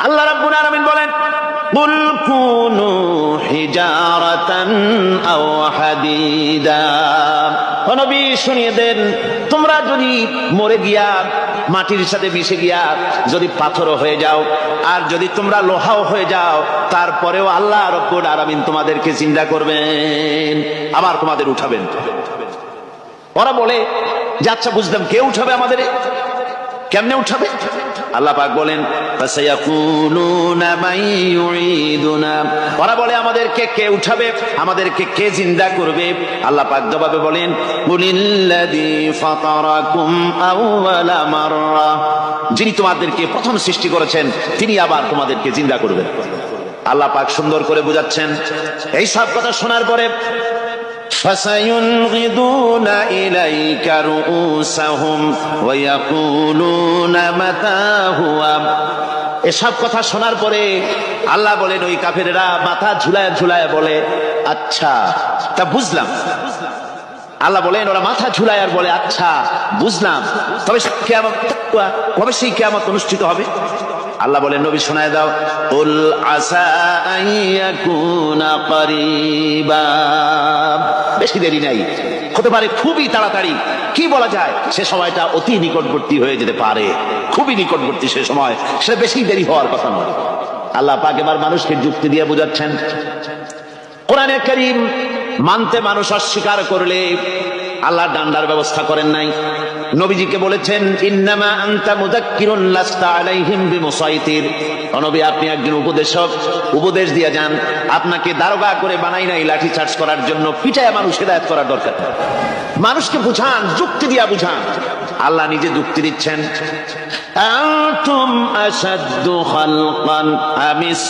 আল্লাহ রাব্বুল আলামিন বলেন, কুল কুনু হিজারাতান আও হাদিদা। ও নবী শুনিয়ে দেন, তোমরা যদি মরে গিয়া মাটির সাথে মিশে গিয়া যদি পাথরও হয়ে যাও, আর যদি তোমরা লোহাও হয়ে যাও, তারপরেও আল্লাহ রাব্বুল আলামিন তোমাদেরকে জিন্দা করবেন, আবার তোমাদের উঠাবেন। ওরা বলে যে আচ্ছা বুঝলাম, কে উঠাবে আমাদের, কেমনে উঠাবে? আল্লাহ পাক বলেন, ফাসায়াকুলুনা মান ইউঈদুনা। ওরা বলে আমাদেরকে কে উঠাবে, আমাদেরকে কে জিন্দা করবে? আল্লাহ পাক জবাবে বলেন, কুলিল্লাযী ফাতারাকুম আউওয়ালা মাররা। যিনি তোমাদেরকে প্রথম সৃষ্টি করেছেন তিনি আবার তোমাদেরকে জিন্দা করবেন। আল্লাহ পাক সুন্দর করে বোঝাচ্ছেন। এই সব কথা শোনার পরে فَسَيُنْغِضُونَ إِلَيْكَ رُؤُوسَهُمْ وَيَقُولُونَ مَتَى هُوَ। এসব কথা শোনার পরে আল্লাহ বলেন, ওই কাফেরেরা মাথা ঝুলায় ঝুলায় বলে, আচ্ছা তা বুঝলাম। আল্লাহ বলেন, ওরা মাথা ঝুলায় আর বলে, আচ্ছা বুঝলাম, তবে কবে সেই কিয়ামত অনুষ্ঠিত হবে? আল্লাহ বলেন, নবী শোনায় দাও, কুল আসা আইয়াকুনা করিবা। বেশি দেরি নাই, হতে পারে খুবই তাড়াতাড়ি। কি বলা যায়, সে সময়টা অতি নিকটবর্তী হয়ে যেতে পারে, খুবই নিকটবর্তী সে সময়, সে বেশি দেরি হওয়ার কথা নয়। আল্লাহ পাক এবার মানুষকে যুক্তি দিয়ে বোঝাচ্ছেন। কোরআনে কারীম মানতে মানুষ অস্বীকার করলে আল্লাহ ডান্ডার ব্যবস্থা করেন নাই। নবীজিকে বলেছেন, ইন্নামা আনতা মুযাক্কিরুন লাস্তা আলাইহিম বিমুসাইতির। নবী, আপনি একজন উপদেশক, উপদেশ দিয়ে যান। আপনাকে দারোগা করে বানাই নাই লাঠি চার্জ করার জন্য, পিটায় মানুষ হেদায়েত করার দরকার। মানুষকে বুঝান, যুক্তি দিয়া বুঝান। আল্লাহ নিজে যুক্তি দিচ্ছেন, আনতুম আশাদ্দু খালকান আমিস